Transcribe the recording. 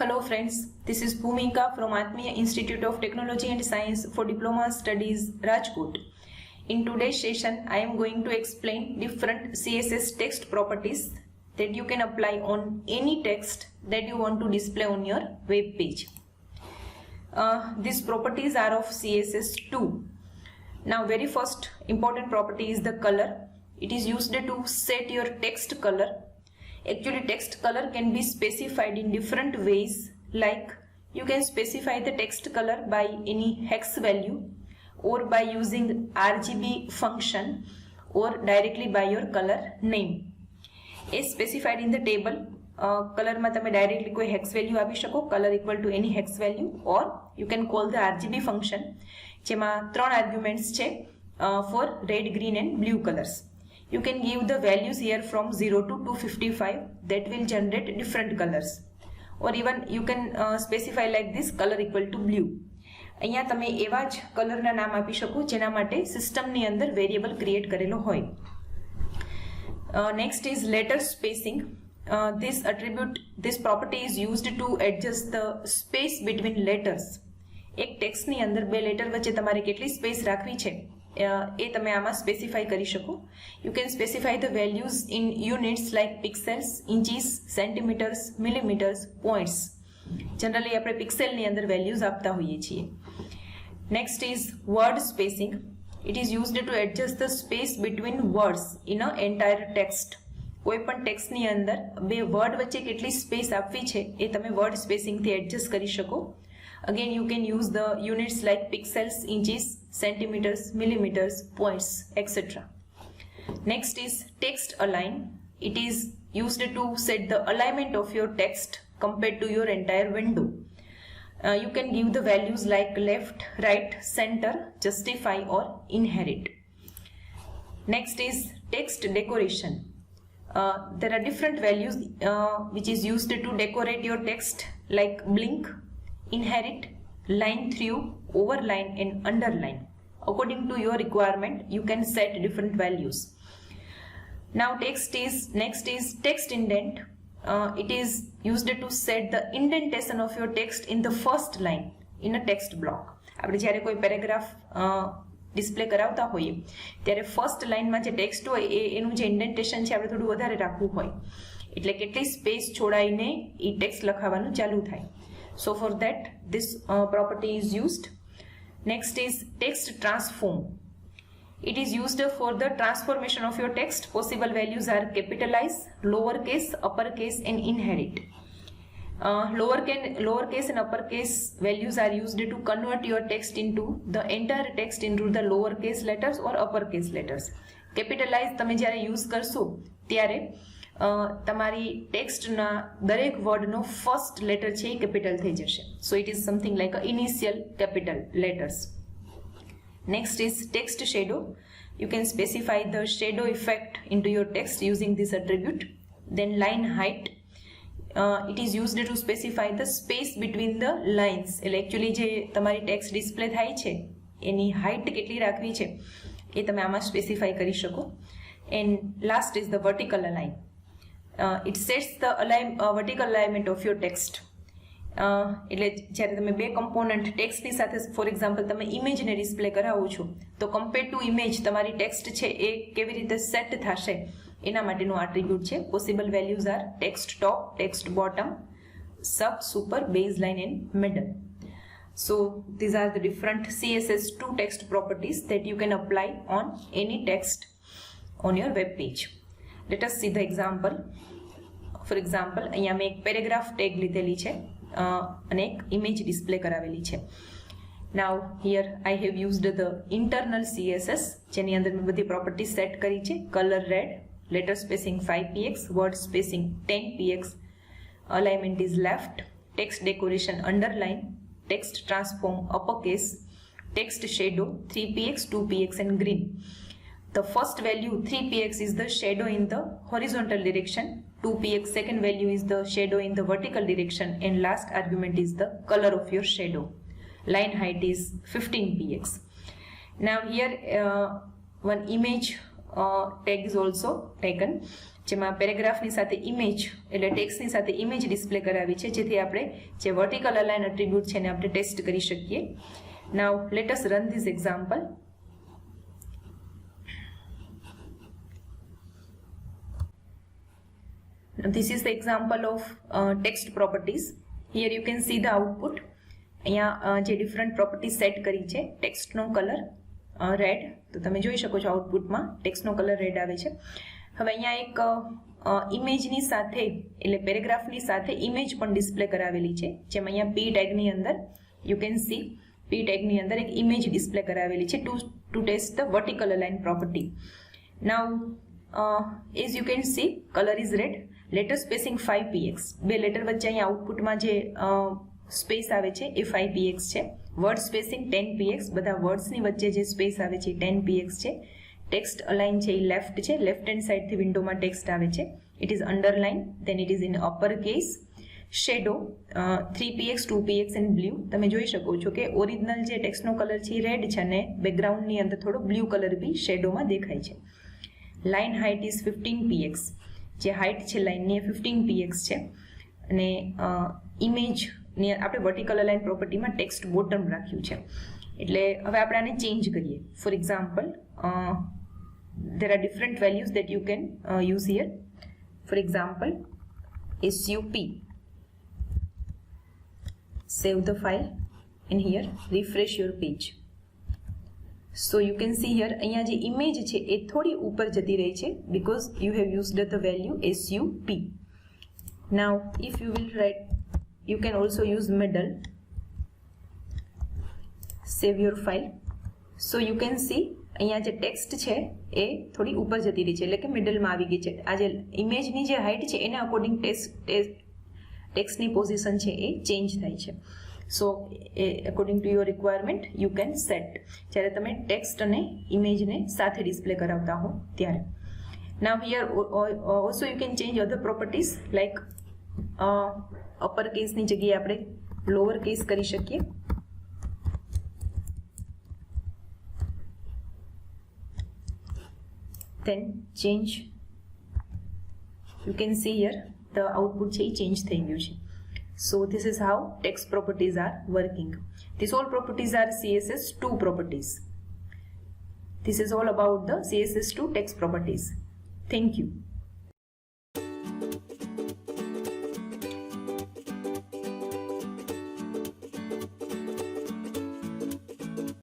Hello friends, this is Bhumika from Atmiya Institute of Technology and Science for Diploma Studies, Rajkot. In today's session, I am going to explain different CSS text properties that you can apply on any text that you want to display on your web page. These properties are of CSS2. Now, very first important property is the color. It is used to set your text color. Actually, text color can be specified in different ways, like you can specify the text color by any hex value or by using RGB function or directly by your color name. As specified in the table, color માં તમે directly કોઈ hex value આપી શકો, color equal to any hex value, or you can call the RGB function જેમાં ત્રણ arguments છે for red, green and blue colors. You can give the values here from 0 to 255 that will generate different colors, or even you can specify like this, color equal to blue. અહીંયા તમે એવા જ કલરના નામ આપી શકો જેના માટે સિસ્ટમની અંદર વેરિયેબલ ક્રિએટ કરેલો હોય. Next is letter spacing. This property is used to adjust the space between letters. એક ટેક્સ્ટની અંદર બે લેટર વચ્ચે તમારે કેટલી સ્પેસ રાખવી છે એ તમે આમાં સ્પેસિફાઈ કરી શકો. You can specify the values in units like pixels, inches, centimeters, millimeters, points. Generally આપણે પિક્સેલની અંદર વેલ્યુઝ આપતા હોઈએ છીએ. Next is word spacing. It is used to adjust the space between words in an entire text. કોઈ પણ ટેક્સ્ટની અંદર બે word વચ્ચે કેટલી સ્પેસ આપવી છે એ તમે વર્ડ સ્પેસિંગથી એડજસ્ટ કરી શકો. Again, you can use the units like pixels, inches, centimeters, millimeters, points, etc. Next is text align. It is used to set the alignment of your text compared to your entire window. You can give the values like left, right, center, justify or inherit. Next is text decoration. There are different values which is used to decorate your text like blink, inherit, line through, overline and underline. According to your requirement, you can set different values. Now next is text indent. It is used to set the indentation of your text in the first line in a text block. આપણે જ્યારે કોઈ paragraph display કરાવતા હોઈએ ત્યારે first લાઇનમાં જે text હોય એનું જે ઇન્ડેન્ટેશન છે આપણે થોડું વધારે રાખવું હોય, એટલે કેટલી સ્પેસ છોડાઈને એ ટેક્સ્ટ લખાવાનું ચાલુ થાય. So for that, this property is used. Next is text transform. It is used for the transformation of your text. Possible values are capitalize, lowercase, uppercase and inherit. Lowercase and uppercase values are used to convert your text into the entire text into the lowercase letters or uppercase letters. Capitalize તમે જ્યારે use કરશો ત્યારે તમારી ટેક્સ્ટના દરેક વર્ડનો first letter છે એ capital થઈ જશે. So it is something like a initial capital letters. Next is text shadow. You can specify the shadow effect into your text using this attribute. Then line height. It is used to specify the space between the lines. એટલે actually જે તમારી text display થાય છે એની height કેટલી રાખવી છે એ તમે આમાં સ્પેસિફાઈ કરી શકો. And last is the vertical align. It sets the vertical alignment of your text. એટલે જ્યારે તમે બે કમ્પોનન્ટ ટેક્સ્ટની સાથે ફોર એક્ઝામ્પલ તમે ઇમેજને ડિસ્પ્લે કરાવો છો તો કમ્પેર ટુ ઇમેજ તમારી ટેક્સ્ટ છે એ કેવી રીતે સેટ થશે એના માટેનું આટ્રીબ્યુટ છે. Possible values are text top, text bottom, sub, super, baseline and middle. So these are the different CSS2 text properties that you can apply on any text on your web page. Let us see the example. For example, અહીંયા મેં એક paragraph tag લીધેલી છે અને એક image display કરાવેલી છે. Now here I have used the internal CSS જેની અંદર મેં બધી પ્રોપર્ટી સેટ કરી છે. Colour red, letter spacing 5px, word spacing 10px, alignment is left, text decoration underline, text transform uppercase, text shadow 3px, 2px and green. The first value 3px is the shadow in the horizontal direction, 2px second value is the shadow in the vertical direction and last argument is the color of your shadow. Line height is 15px. Now here one image tag is also taken, જેમાં પેરેગ્રાફની સાથે image એટલે ટેક્સ્ટની સાથે image display કરાવી છે, જેથી આપણે જે vertical align attribute છે એને આપણે ટેસ્ટ કરી શકીએ. Now let us run this example. This is the example of text properties. Here you can see the output. અહીંયા જે ડિફરન્ટ પ્રોપર્ટી સેટ કરી છે, ટેક્સ્ટનો કલર રેડ, તો તમે જોઈ શકો છો આઉટપુટમાં ટેક્સ્ટનો કલર રેડ આવે છે. હવે અહીંયા એક ઇમેજની સાથે એટલે પેરેગ્રાફની સાથે ઇમેજ પણ ડિસ્પ્લે કરાવેલી છે, જેમાં અહીંયા પી ટેગની અંદર યુ કેન સી પી ટેગની અંદર એક ઇમેજ ડિસ્પ્લે કરાવેલી છે to test the vertical align property. Now as you can see colour is red. Letter spacing 5px, બે લેટર વચ્ચે અહીંયા આઉટપુટમાં જે સ્પેસ આવે છે એ 5px છે. વર્ડ સ્પેસિંગ 10px, બધા વર્ડ્સની વચ્ચે જે સ્પેસ આવે છે એ 10px છે. ટેક્સ્ટ અલાઇન છે એ લેફ્ટ છે, લેફ્ટ હેન્ડ સાઇડથી વિન્ડોમાં ટેક્સ્ટ આવે છે. It is underline, then it is in upper case. Shadow 3px 2px in blue. તમે જોઈ શકો છો કે ઓરિજિનલ જે ટેક્સ્ટનો કલર છે એ રેડ છે અને બેકગ્રાઉન્ડની અંદર થોડો બ્લુ કલર બી શેડોમાં દેખાય છે. લાઇન હાઇટ ઇઝ 15px, જે હાઇટ છે લાઇનની એ 15px છે. અને ઇમેજની આપણે વર્ટિકલ અલાઇન પ્રોપર્ટીમાં ટેક્સ્ટ બોટમ રાખ્યું છે. એટલે હવે આપણે આને ચેન્જ કરીએ. For example, there are different values that you can use here. For example, SUP. Save the file and here refresh your page. So you can see here અહીંયા જે image છે એ થોડી ઉપર જતી રહી છે because you have used the value SUP. Now if you will write, you can also use middle. Save your file. So you can see અહીંયા જે ટેક્સ્ટ છે એ થોડી ઉપર જતી રહી છે, એટલે કે મિડલમાં આવી ગઈ છે. આ જે ઇમેજની જે હાઇટ છે એને અકોર્ડિંગ ટેક્સ્ટની પોઝિશન છે એ ચેન્જ થાય છે. So according to your requirement you can set, જ્યારે તમે ટેક્સ્ટ અને ઇમેજને સાથે ડિસ્પ્લે કરાવતા હો ત્યારે. Now here also you can change other properties like upper કેસની જગ્યાએ આપણે લોઅર કેસ કરી શકીએ. Then change, you can see here the output છે change થઈ ગયું છે. So this is how text properties are working. These all properties are CSS2 properties. This is all about the CSS2 text properties. Thank you.